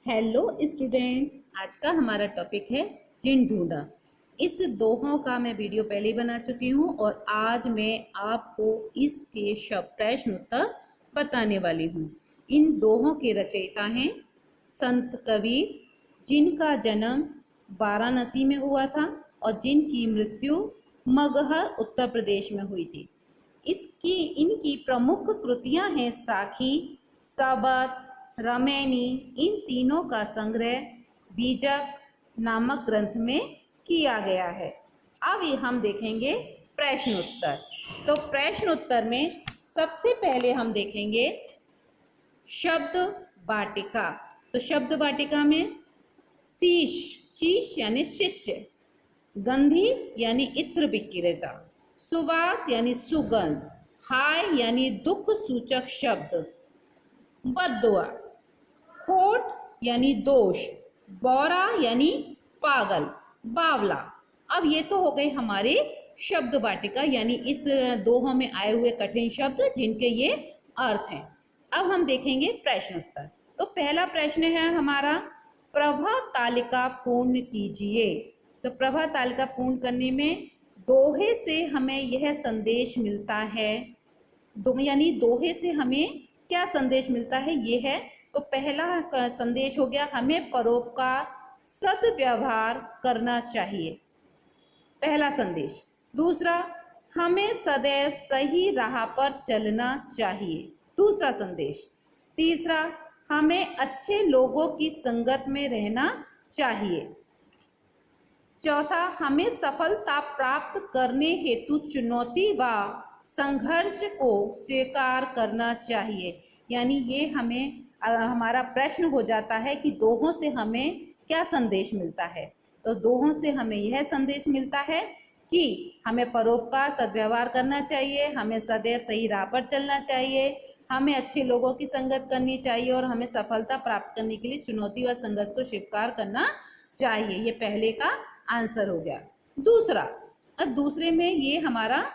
Hello student, आज का हमारा टॉपिक है जिन ढूंढा। इस दोहों का मैं वीडियो पहले ही बना चुकी हूँ और आज मैं आपको इसके प्रश्न उत्तर बताने वाली हूँ। इन दोहों के रचयिता हैं संत कबीर, जिनका जन्म वाराणसी में हुआ था और जिनकी मृत्यु मगहर उत्तर प्रदेश में हुई थी। इनकी प्रमुख कृतियां हैं साखी, सबद, रामायणी। इन तीनों का संग्रह बीजक नामक ग्रंथ में किया गया है। अब ये हम देखेंगे प्रश्न उत्तर। तो प्रश्न उत्तर में सबसे पहले हम देखेंगे शब्द वाटिका। तो शब्द वाटिका में शीश, शीश यानी शिष्य, गंधी यानी इत्र विक्रेता, सुवास यानी सुगंध, हाय यानी दुख सूचक शब्द, बद्दुआ, खोट यानी दोष, बौरा यानी पागल, बावला। अब ये तो हो गए हमारे शब्द वाटिका यानी इस दोहों में आए हुए कठिन शब्द जिनके ये अर्थ हैं। अब हम देखेंगे प्रश्न उत्तर। तो पहला प्रश्न है हमारा, प्रभा तालिका पूर्ण कीजिए। तो प्रभा तालिका पूर्ण करने में दोहे से हमें यह संदेश मिलता है, यानी दोहे से हमें क्या संदेश मिलता है ये है। तो पहला संदेश हो गया, हमें परोपकार सद्व्यवहार करना चाहिए, पहला संदेश। दूसरा, हमें सदैव सही राह पर चलना चाहिए, दूसरा संदेश। तीसरा, हमें अच्छे लोगों की संगत में रहना चाहिए। चौथा, हमें सफलता प्राप्त करने हेतु चुनौती व संघर्ष को स्वीकार करना चाहिए। यानी ये हमें हमारा प्रश्न हो जाता है कि दोहों से हमें क्या संदेश मिलता है। तो दोहों से हमें यह संदेश मिलता है कि हमें परोपकार सद्व्यवहार करना चाहिए, हमें सदैव सही राह पर चलना चाहिए, हमें अच्छे लोगों की संगत करनी चाहिए और हमें सफलता प्राप्त करने के लिए चुनौती व संघर्ष को स्वीकार करना चाहिए। ये पहले का आंसर हो गया। दूसरा, अब दूसरे में ये हमारा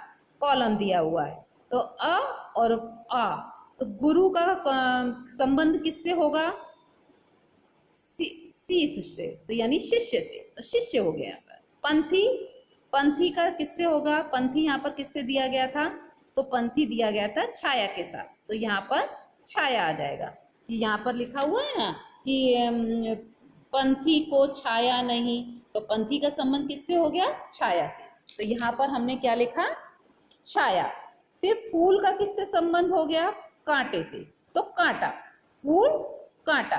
कॉलम दिया हुआ है। तो अ और आ, तो गुरु का संबंध किससे होगा? शीश से, तो यानी शिष्य से, तो शिष्य हो गया यहाँ पर। पंथी, पंथी का किससे होगा? पंथी यहाँ पर किससे दिया गया था? तो पंथी दिया गया था छाया के साथ, तो यहाँ पर छाया आ जाएगा। यहाँ पर लिखा हुआ है ना कि पंथी को छाया नहीं, तो पंथी का संबंध किससे हो गया? छाया से, तो यहाँ पर हमने क्या लिखा? छाया। फिर फूल का किससे संबंध हो गया? कांटे से, तो कांटा, फूल कांटा।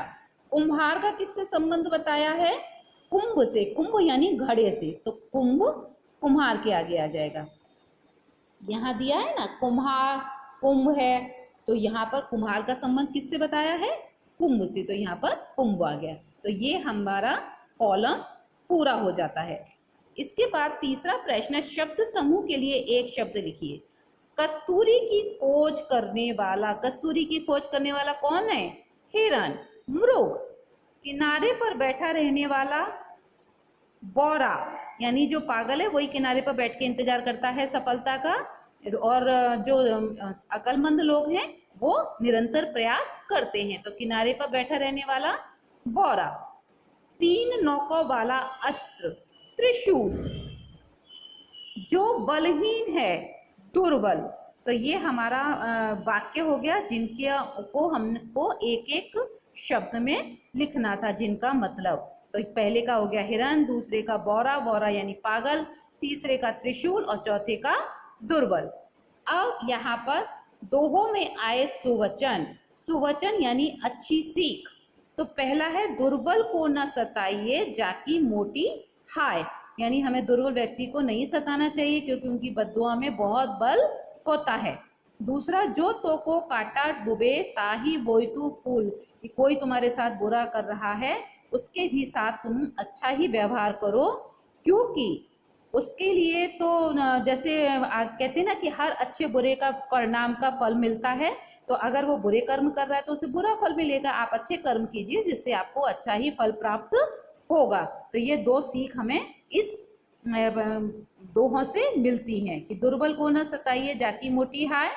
कुम्हार का किससे संबंध बताया है? कुंभ से, कुंभ यानी घड़े से, तो कुंभ कुम्हार के आगे आ जाएगा। यहाँ दिया है ना कुम्हार, कुंभ है, तो यहाँ पर कुम्हार का संबंध किससे बताया है? कुंभ से, तो यहाँ पर कुंभ आ गया। तो ये हमारा कॉलम पूरा हो जाता है। इसके बाद तीसरा प्रश्न है, शब्द समूह के लिए एक शब्द लिखिए। कस्तूरी की खोज करने वाला, कस्तूरी की खोज करने वाला कौन है? हिरण। मृग, किनारे पर बैठा रहने वाला, बौरा, यानी जो पागल है वही किनारे पर बैठ के इंतजार करता है सफलता का, और जो अक्लमंद लोग हैं वो निरंतर प्रयास करते हैं। तो किनारे पर बैठा रहने वाला बौरा। तीन नौकों वाला अस्त्र, त्रिशूल। जो बलहीन है, दुर्बल। तो ये हमारा वाक्य हो गया जिनके को हमको एक एक शब्द में लिखना था, जिनका मतलब। तो पहले का हो गया हिरण, दूसरे का बौरा, बौरा यानी पागल, तीसरे का त्रिशूल और चौथे का दुर्बल। अब यहाँ पर दोहों में आए सुवचन, सुवचन यानी अच्छी सीख। तो पहला है, दुर्बल को न सताइए जाकी मोटी हाय, यानी हमें दुर्बल व्यक्ति को नहीं सताना चाहिए क्योंकि उनकी बद्दुआ में बहुत बल होता है। दूसरा, जो तो को काटा डूबे ताही बोई तू फूल, कि कोई तुम्हारे साथ बुरा कर रहा है उसके भी साथ तुम अच्छा ही व्यवहार करो, क्योंकि उसके लिए तो जैसे कहते हैं ना कि हर अच्छे बुरे का परिणाम का फल मिलता है। तो अगर वो बुरे कर्म कर रहा है तो उसे बुरा फल मिलेगा। आप अच्छे कर्म कीजिए जिससे आपको अच्छा ही फल प्राप्त होगा। तो ये दो सीख हमें इस दोहों से मिलती हैं कि दुर्बल को न सताइए जाकी मोटी हाय,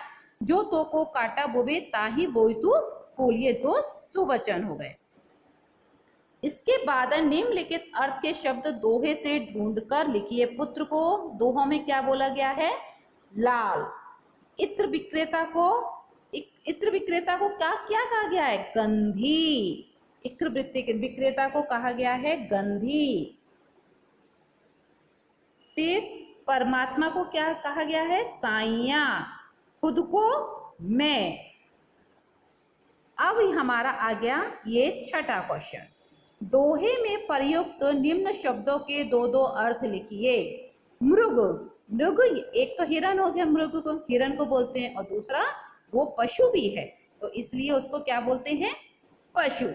जो तो को काटा बोबे ताही बोई तू फूल। ये दो सुवचन हो गए। इसके बाद है निम्नलिखित अर्थ के शब्द दोहे से ढूंढकर लिखिए। पुत्र को दोहों में क्या बोला गया है? लाल। इत्र विक्रेता को क्या क्या कहा गया है? गंधी। इत्र विक्रेता को कहा गया है गंधी। फिर परमात्मा को क्या कहा गया है? साइया। खुद को मैं। अब हमारा आ गया ये छठा क्वेश्चन। दोहे में प्रयुक्त निम्न शब्दों के दो दो अर्थ लिखिए। मृग, मृग एक तो हिरन हो गया, मृग को हिरन को बोलते हैं, और दूसरा वो पशु भी है, तो इसलिए उसको क्या बोलते हैं? पशु।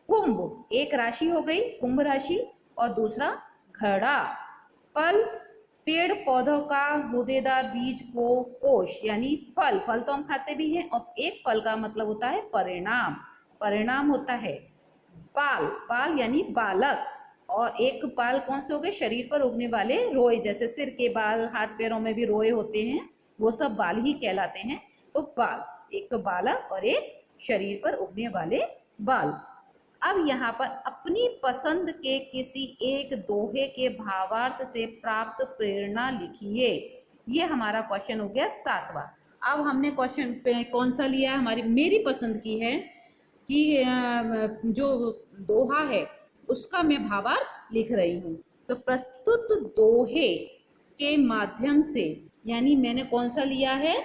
कुंभ एक राशि हो गई, कुंभ राशि, और दूसरा घड़ा। फल पेड़ पौधों का गूदेदार बीज को कोश, यानी फल, फल तो हम खाते भी हैं, और एक फल का मतलब होता है परिणाम, परिणाम होता है। बाल, बाल यानी बालक, और एक बाल कौन से हो गए? शरीर पर उगने वाले रोए, जैसे सिर के बाल, हाथ पैरों में भी रोए होते हैं, वो सब बाल ही कहलाते हैं। तो बाल, एक तो बालक और एक शरीर पर उगने वाले बाल। अब यहाँ पर अपनी पसंद के किसी एक दोहे के भावार्थ से प्राप्त प्रेरणा लिखिए। ये हमारा क्वेश्चन हो गया 7वां। अब हमने क्वेश्चन पे कौन सा लिया है? मेरी पसंद की है कि जो दोहा है उसका मैं भावार्थ लिख रही हूँ। तो प्रस्तुत दोहे के माध्यम से, यानी मैंने कौन सा लिया है?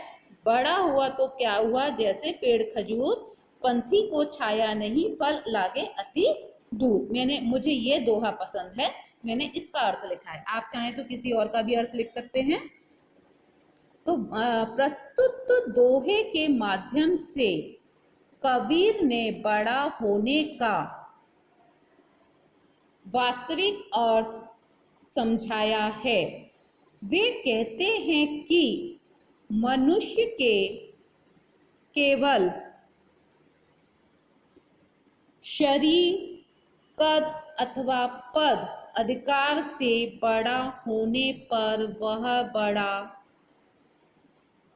बड़ा हुआ तो क्या हुआ, जैसे पेड़ खजूर, पंथी को छाया नहीं, फल लागे अति दूर। मुझे ये दोहा पसंद है, मैंने इसका अर्थ लिखा है। आप चाहें तो किसी और का भी अर्थ लिख सकते हैं। तो प्रस्तुत दोहे के माध्यम से कबीर ने बड़ा होने का वास्तविक अर्थ समझाया है। वे कहते हैं कि मनुष्य के केवल शरीर, कद अथवा पद, अधिकार से बड़ा होने पर वह बड़ा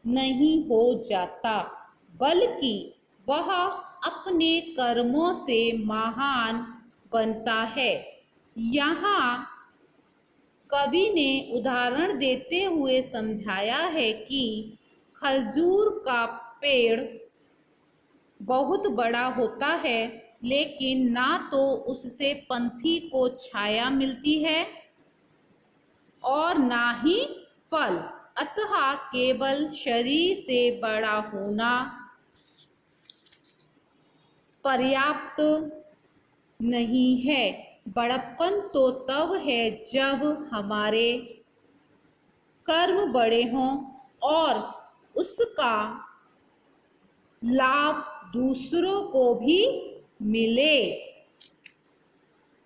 नहीं हो जाता, बल्कि वह अपने कर्मों से महान बनता है। यहाँ कवि ने उदाहरण देते हुए समझाया है कि खजूर का पेड़ बहुत बड़ा होता है, लेकिन ना तो उससे पंथी को छाया मिलती है और ना ही फल, अतः केवल शरीर से बड़ा होना पर्याप्त नहीं है। बड़प्पन तो तब है जब हमारे कर्म बड़े हों और उसका लाभ दूसरों को भी मिले।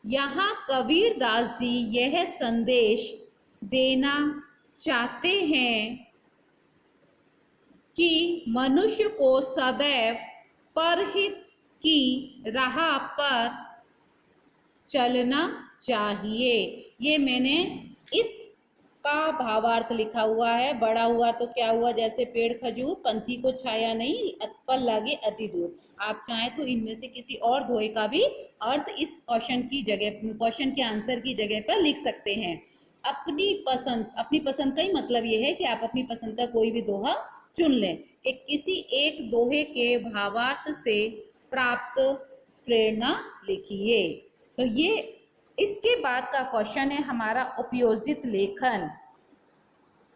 यहाँ कबीरदास जी यह संदेश देना चाहते हैं कि मनुष्य को सदैव परहित की राह पर चलना चाहिए। ये मैंने इसका भावार्थ लिखा हुआ है। बड़ा हुआ तो क्या हुआ, जैसे पेड़ खजूर, पंथी को छाया नहीं, फल लागे अति दूर। आप चाहें तो इनमें से किसी और दोहे का भी अर्थ इस क्वेश्चन की जगह, क्वेश्चन के आंसर की जगह पर लिख सकते हैं। अपनी पसंद का ही मतलब ये है कि आप अपनी पसंद का कोई भी दोहा चुन लें कि किसी एक दोहे के भावार्थ से प्राप्त प्रेरणा लिखिए। तो ये इसके बाद का क्वेश्चन है हमारा उपयोजित लेखन।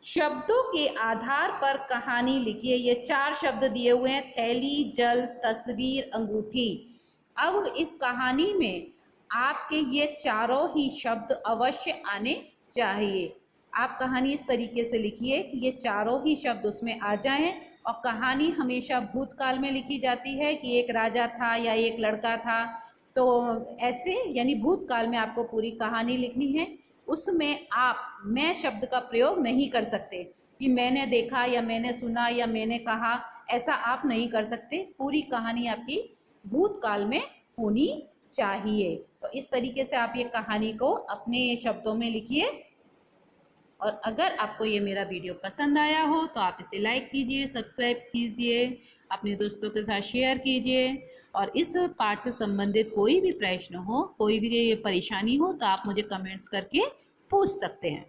शब्दों के आधार पर कहानी लिखिए। ये 4 शब्द दिए हुए हैं, थैली, जल, तस्वीर, अंगूठी। अब इस कहानी में आपके ये चारों ही शब्द अवश्य आने चाहिए। आप कहानी इस तरीके से लिखिए कि ये चारों ही शब्द उसमें आ जाएं। और कहानी हमेशा भूतकाल में लिखी जाती है कि एक राजा था या एक लड़का था, तो ऐसे यानी भूतकाल में आपको पूरी कहानी लिखनी है। उसमें आप मैं शब्द का प्रयोग नहीं कर सकते कि मैंने देखा या मैंने सुना या मैंने कहा, ऐसा आप नहीं कर सकते। पूरी कहानी आपकी भूतकाल में होनी चाहिए। तो इस तरीके से आप ये कहानी को अपने शब्दों में लिखिए। और अगर आपको ये मेरा वीडियो पसंद आया हो तो आप इसे लाइक कीजिए, सब्सक्राइब कीजिए, अपने दोस्तों के साथ शेयर कीजिए। और इस पाठ से संबंधित कोई भी प्रश्न हो, कोई भी परेशानी हो तो आप मुझे कमेंट्स करके पूछ सकते हैं।